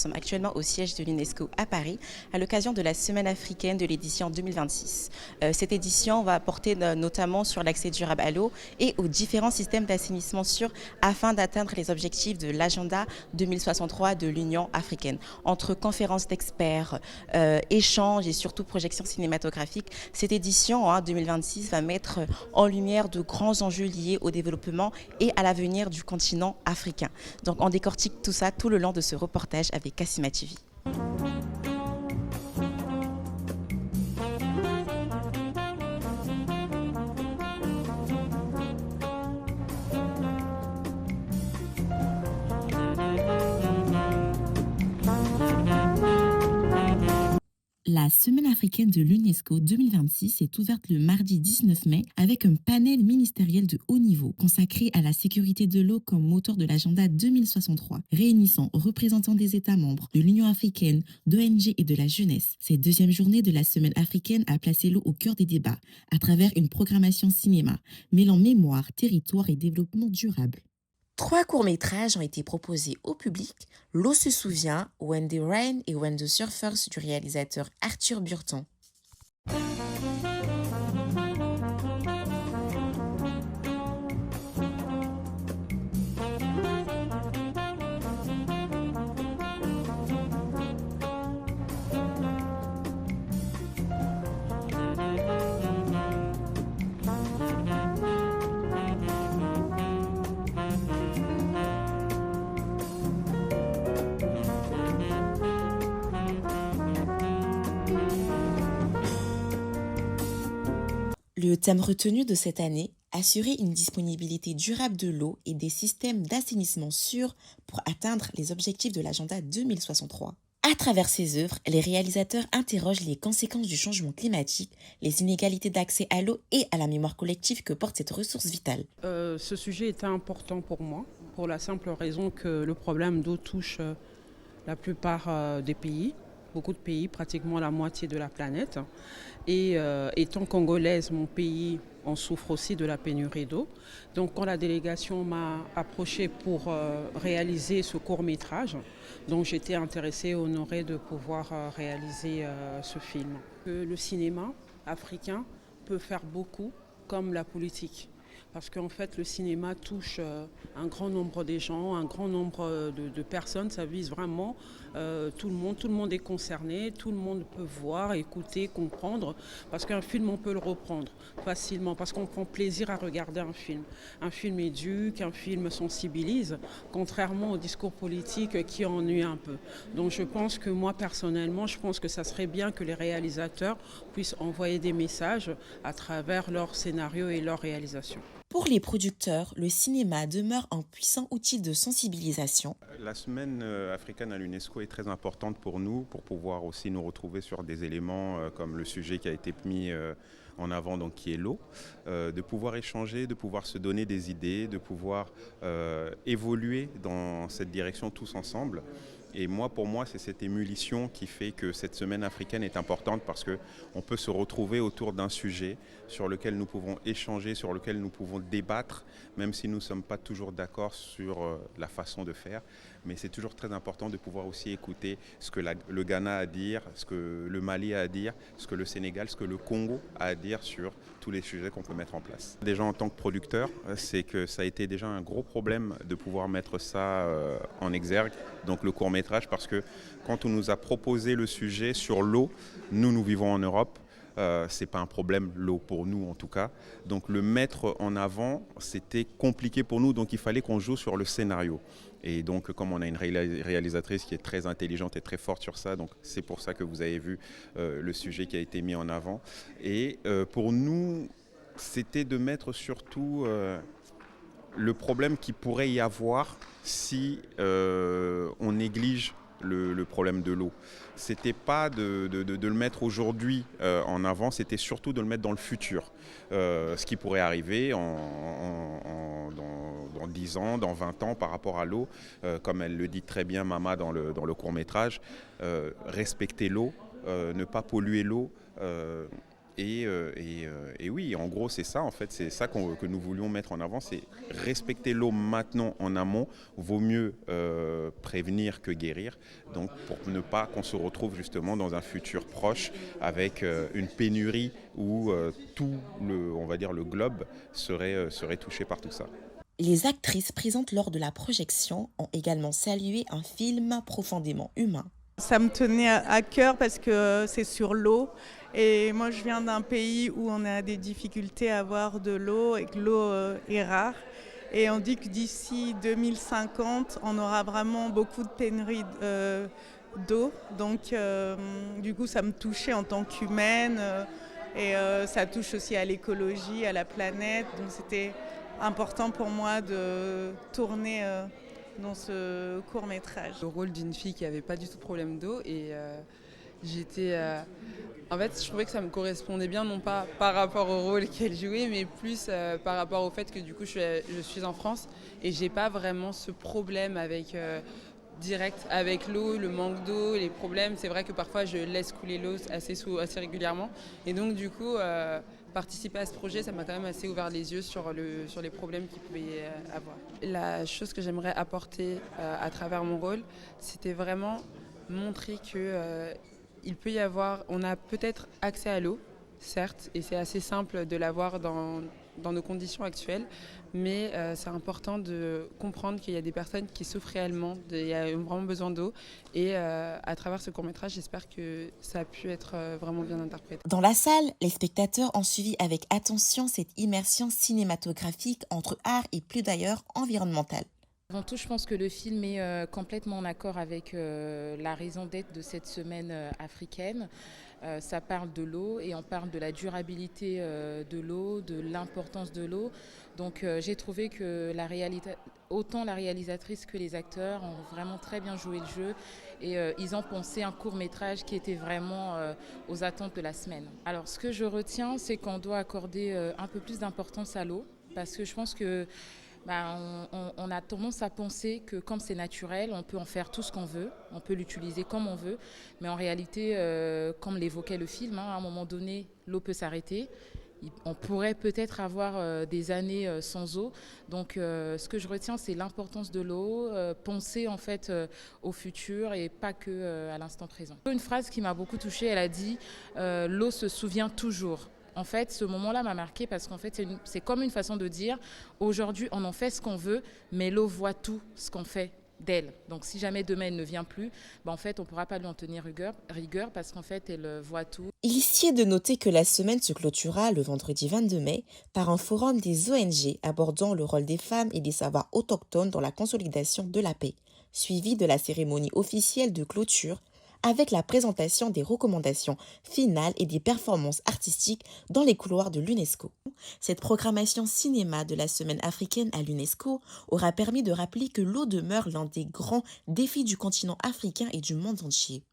sommes actuellement au siège de l'UNESCO à Paris à l'occasion de la Semaine africaine de l'édition 2026. Cette édition va porter notamment sur l'accès durable à l'eau et aux différents systèmes d'assainissement sûr afin d'atteindre les objectifs de l'agenda 2063 de l'Union africaine. Entre conférences d'experts, échanges et surtout projections cinématographiques, cette édition 2026 va mettre en lumière de grands enjeux liés au développement et à l'avenir du continent africain. Donc on décortique tout ça tout le long de ce reportage avec Kassima TV. La Semaine africaine de l'UNESCO 2026 est ouverte le mardi 19 mai avec un panel ministériel de haut niveau consacré à la sécurité de l'eau comme moteur de l'agenda 2063, réunissant représentants des États membres, de l'Union africaine, d'ONG et de la jeunesse. Cette deuxième journée de la Semaine africaine a placé l'eau au cœur des débats à travers une programmation cinéma mêlant mémoire, territoire et développement durable. 3 courts-métrages ont été proposés au public, L'eau se souvient, When the Rain et When the Surfers du réalisateur Arthur Burton. Le thème retenu de cette année, assurer une disponibilité durable de l'eau et des systèmes d'assainissement sûrs pour atteindre les objectifs de l'agenda 2063. À travers ces œuvres, les réalisateurs interrogent les conséquences du changement climatique, les inégalités d'accès à l'eau et à la mémoire collective que porte cette ressource vitale. Ce sujet était important pour moi, pour la simple raison que le problème d'eau touche la plupart des pays. Beaucoup de pays, pratiquement la moitié de la planète. Et étant congolaise, mon pays en souffre aussi de la pénurie d'eau. Donc quand la délégation m'a approchée pour réaliser ce court-métrage, donc j'étais intéressée, honorée de pouvoir réaliser ce film. Le cinéma africain peut faire beaucoup comme la politique. Parce qu'en fait, le cinéma touche un grand nombre de gens, un grand nombre de personnes. Ça vise vraiment tout le monde. Tout le monde est concerné, tout le monde peut voir, écouter, comprendre. Parce qu'un film, on peut le reprendre facilement, parce qu'on prend plaisir à regarder un film. Un film éduque, un film sensibilise, contrairement au discours politique qui ennuie un peu. Donc je pense que moi, personnellement, je pense que ça serait bien que les réalisateurs puissent envoyer des messages à travers leurs scénarios et leurs réalisations. Pour les producteurs, le cinéma demeure un puissant outil de sensibilisation. La semaine africaine à l'UNESCO est très importante pour nous, pour pouvoir aussi nous retrouver sur des éléments comme le sujet qui a été mis en avant, donc qui est l'eau, de pouvoir échanger, de pouvoir se donner des idées, de pouvoir évoluer dans cette direction tous ensemble. Et moi, pour moi, c'est cette émulsion qui fait que cette semaine africaine est importante parce qu'on peut se retrouver autour d'un sujet sur lequel nous pouvons échanger, sur lequel nous pouvons débattre, même si nous ne sommes pas toujours d'accord sur la façon de faire. Mais c'est toujours très important de pouvoir aussi écouter ce que le Ghana a à dire, ce que le Mali a à dire, ce que le Sénégal, ce que le Congo a à dire sur tous les sujets qu'on peut mettre en place. Déjà en tant que producteur, c'est que ça a été déjà un gros problème de pouvoir mettre ça en exergue, donc le court-métrage, parce que quand on nous a proposé le sujet sur l'eau, nous vivons en Europe, c'est pas un problème, l'eau pour nous en tout cas. Donc le mettre en avant, c'était compliqué pour nous, donc il fallait qu'on joue sur le scénario. Et donc comme on a une réalisatrice qui est très intelligente et très forte sur ça, donc c'est pour ça que vous avez vu le sujet qui a été mis en avant. Et pour nous, c'était de mettre surtout le problème qu'il pourrait y avoir si on néglige le problème de l'eau. C'était pas de le mettre aujourd'hui en avant, c'était surtout de le mettre dans le futur. Ce qui pourrait arriver dans 10 ans, dans 20 ans par rapport à l'eau. Comme elle le dit très bien Mama dans le court-métrage, respecter l'eau, ne pas polluer l'eau. Et oui, en gros, c'est ça, en fait, c'est ça que nous voulions mettre en avant, c'est respecter l'eau maintenant en amont, vaut mieux prévenir que guérir, donc pour ne pas qu'on se retrouve justement dans un futur proche avec une pénurie où on va dire le globe serait touché par tout ça. Les actrices présentes lors de la projection ont également salué un film profondément humain. Ça me tenait à cœur parce que c'est sur l'eau. Et moi, je viens d'un pays où on a des difficultés à avoir de l'eau et que l'eau est rare. Et on dit que d'ici 2050, on aura vraiment beaucoup de pénurie d'eau. Donc, du coup, ça me touchait en tant qu'humaine. Et ça touche aussi à l'écologie, à la planète. Donc, c'était important pour moi de tourner dans ce court-métrage. Le rôle d'une fille qui n'avait pas du tout de problème d'eau et j'étais... En fait, je trouvais que ça me correspondait bien, non pas par rapport au rôle qu'elle jouait, mais plus par rapport au fait que du coup je suis en France et j'ai pas vraiment ce problème avec... direct avec l'eau, le manque d'eau, les problèmes. C'est vrai que parfois je laisse couler l'eau assez régulièrement et donc du coup... participer à ce projet, ça m'a quand même assez ouvert les yeux sur les problèmes qu'il pouvait y avoir. La chose que j'aimerais apporter à travers mon rôle, c'était vraiment montrer qu'il peut y avoir, on a peut-être accès à l'eau, certes, et c'est assez simple de l'avoir dans nos conditions actuelles, mais c'est important de comprendre qu'il y a des personnes qui souffrent réellement, il y a vraiment besoin d'eau, et à travers ce court-métrage, j'espère que ça a pu être vraiment bien interprété. Dans la salle, les spectateurs ont suivi avec attention cette immersion cinématographique entre art et plaidoyer environnemental. Avant tout, je pense que le film est complètement en accord avec la raison d'être de cette semaine africaine. Ça parle de l'eau et on parle de la durabilité de l'eau, de l'importance de l'eau. Donc j'ai trouvé que autant la réalisatrice que les acteurs ont vraiment très bien joué le jeu et ils ont pensé un court-métrage qui était vraiment aux attentes de la semaine. Alors ce que je retiens, c'est qu'on doit accorder un peu plus d'importance à l'eau parce que je pense que on a tendance à penser que comme c'est naturel, on peut en faire tout ce qu'on veut, on peut l'utiliser comme on veut, mais en réalité, comme l'évoquait le film, à un moment donné, l'eau peut s'arrêter. On pourrait peut-être avoir des années sans eau. Donc ce que je retiens, c'est l'importance de l'eau, penser en fait au futur et pas que à l'instant présent. Une phrase qui m'a beaucoup touchée, elle a dit « l'eau se souvient toujours ». En fait, ce moment-là m'a marqué parce qu'en fait, c'est comme une façon de dire aujourd'hui, on en fait ce qu'on veut, mais l'eau voit tout ce qu'on fait d'elle. Donc, si jamais demain elle ne vient plus, en fait, on ne pourra pas lui en tenir rigueur parce qu'en fait, elle voit tout. Il est de noter que la semaine se clôturera le vendredi 22 mai par un forum des ONG abordant le rôle des femmes et des savoirs autochtones dans la consolidation de la paix, suivi de la cérémonie officielle de clôture avec la présentation des recommandations finales et des performances artistiques dans les couloirs de l'UNESCO. Cette programmation cinéma de la Semaine africaine à l'UNESCO aura permis de rappeler que l'eau demeure l'un des grands défis du continent africain et du monde entier.